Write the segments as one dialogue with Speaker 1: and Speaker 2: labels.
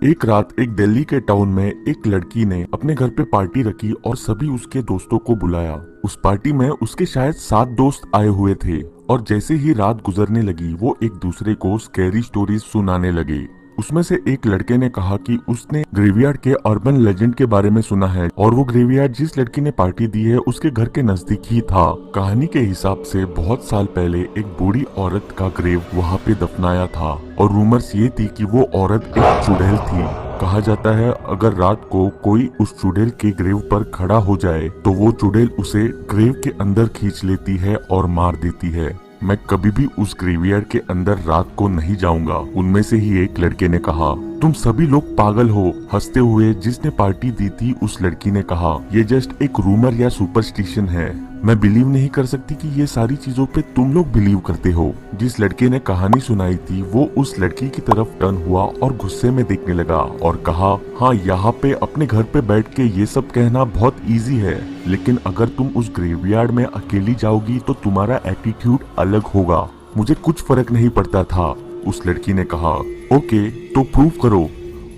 Speaker 1: एक रात एक दिल्ली के टाउन में एक लड़की ने अपने घर पे पार्टी रखी और सभी उसके दोस्तों को बुलाया। उस पार्टी में उसके शायद 7 दोस्त आए हुए थे और जैसे ही रात गुजरने लगी वो एक दूसरे को स्कैरी स्टोरीज सुनाने लगे। उसमें से एक लड़के ने कहा कि उसने ग्रेवयार्ड के अर्बन लेजेंड के बारे में सुना है और वो ग्रेवयार्ड जिस लड़की ने पार्टी दी है उसके घर के नजदीक ही था। कहानी के हिसाब से बहुत साल पहले एक बूढ़ी औरत का ग्रेव वहाँ पे दफनाया था और रूमर्स ये थी कि वो औरत एक चुड़ैल थी। कहा जाता है अगर रात को कोई उस चुड़ैल के ग्रेव पर खड़ा हो जाए तो वो चुड़ैल उसे ग्रेव के अंदर खींच लेती है और मार देती है। मैं कभी भी उस ग्रेवयार्ड के अंदर रात को नहीं जाऊंगा। उनमें से ही एक लड़के ने कहा, तुम सभी लोग पागल हो। हंसते हुए जिसने पार्टी दी थी उस लड़की ने कहा, ये जस्ट एक रूमर या सुपरस्टिशन है। मैं बिलीव नहीं कर सकती कि ये सारी चीजों पे तुम लोग बिलीव करते हो। जिस लड़के ने कहानी सुनाई थी वो उस लड़की की तरफ टर्न हुआ और गुस्से में देखने लगा और कहा, हाँ यहाँ पे अपने घर पे बैठ के ये सब कहना बहुत इजी है, लेकिन अगर तुम उस ग्रेवयार्ड में अकेली जाओगी तो तुम्हारा एटीट्यूड अलग होगा। मुझे कुछ फर्क नहीं पड़ता था। उस लड़की ने कहा, ओके तो प्रूव करो।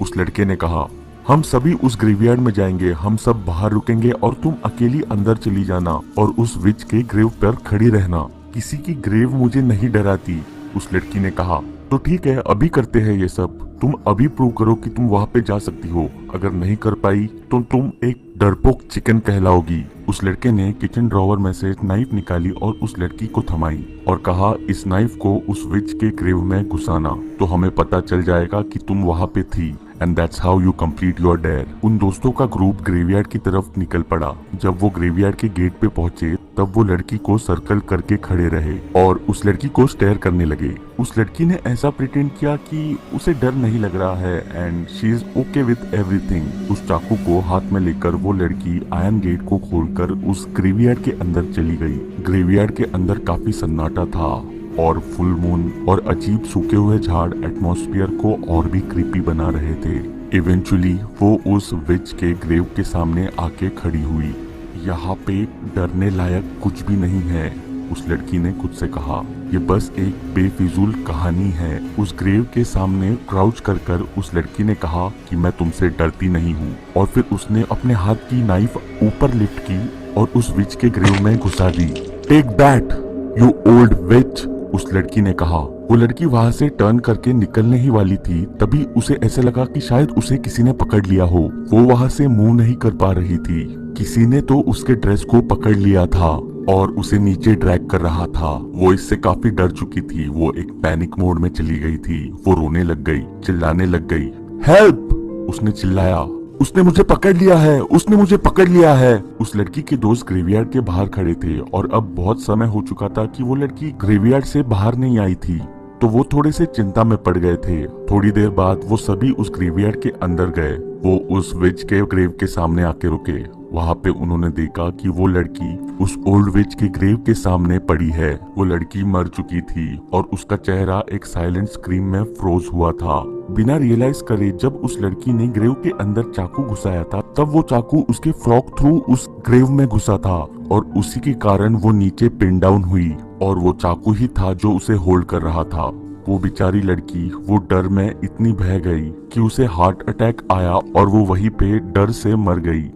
Speaker 1: उस लड़के ने कहा, हम सभी उस ग्रेवयार्ड में जाएंगे, हम सब बाहर रुकेंगे और तुम अकेली अंदर चली जाना और उस विच के ग्रेव पर खड़ी रहना। किसी की ग्रेव मुझे नहीं डराती। उस लड़की ने कहा, तो ठीक है अभी करते हैं ये सब। तुम अभी प्रूव करो कि तुम वहाँ पे जा सकती हो। अगर नहीं कर पाई तो तुम एक डरपोक चिकन कहलाओगी। उस लड़के ने किचन ड्रॉवर में से नाइफ निकाली और उस लड़की को थमाई और कहा, इस नाइफ को उस विच के ग्रेव में घुसाना तो हमें पता चल जाएगा कि तुम वहाँ पे थी। And that's how you complete your dare. उन दोस्तों का ग्रुप ग्रेवयार्ड की तरफ निकल पड़ा। जब वो ग्रेवयार्ड के गेट पे पहुंचे तब वो लड़की को सर्कल करके खड़े रहे और उस लड़की को स्टेयर करने लगे। उस लड़की ने ऐसा प्रिटेंड किया कि उसे डर नहीं लग रहा है and she is okay with everything. उस चाकू को हाथ में लेकर वो लड़की आयरन गेट को खोलकर उस ग्रेवयार्ड के अंदर चली गई। ग्रेवयार्ड के अंदर काफी सन्नाटा था और फुल मून और अजीब सूखे हुए झाड़ एटमॉस्फेयर को और भी क्रीपी बना रहे थे। इवेंचुअली वो उस विच के ग्रेव के सामने आके खड़ी हुई। यहाँ पे डरने लायक कुछ भी नहीं है, उस लड़की ने खुद से कहा। ये बस एक बेफिजूल कहानी है। उस ग्रेव के सामने क्राउच कर उस लड़की ने कहा कि मैं तुमसे डरती नहीं हूँ और फिर उसने अपने हाथ की नाइफ ऊपर लिफ्ट की और उस विच के ग्रेव में घुसा दी। टेक दैट यू ओल्ड विच, उस लड़की ने कहा। वो लड़की वहाँ से टर्न करके निकलने ही वाली थी तभी उसे ऐसे लगा कि शायद उसे किसी ने पकड़ लिया हो। वो वहाँ से मूव नहीं कर पा रही थी। किसी ने तो उसके ड्रेस को पकड़ लिया था और उसे नीचे ड्रैग कर रहा था। वो इससे काफी डर चुकी थी। वो एक पैनिक मोड में चली गई थी। वो रोने लग गई, चिल्लाने लग गई। हेल्प, उसने चिल्लाया। उसने मुझे पकड़ लिया है, उसने मुझे पकड़ लिया है। उस लड़की के दोस्त ग्रेवयार्ड के बाहर खड़े थे और अब बहुत समय हो चुका था कि वो लड़की ग्रेवयार्ड से बाहर नहीं आई थी, तो वो थोड़े से चिंता में पड़ गए थे। थोड़ी देर बाद वो सभी उस ग्रेवयार्ड के अंदर गए। वो उस विच के ग्रेव के सामने आके रुके। वहाँ पे उन्होंने देखा कि वो लड़की उस ओल्ड विच के ग्रेव के सामने पड़ी है। वो लड़की मर चुकी थी और उसका चेहरा एक साइलेंट स्क्रीम में फ्रोज हुआ था। बिना रियलाइज करे जब उस लड़की ने ग्रेव के अंदर चाकू घुसाया था तब वो चाकू उसके फ्रॉक थ्रू उस ग्रेव में घुसा था और उसी के कारण वो नीचे पिन डाउन हुई और वो चाकू ही था जो उसे होल्ड कर रहा था। वो बेचारी लड़की वो डर में इतनी बह गई कि उसे हार्ट अटैक आया और वो वहीं पे डर से मर गई।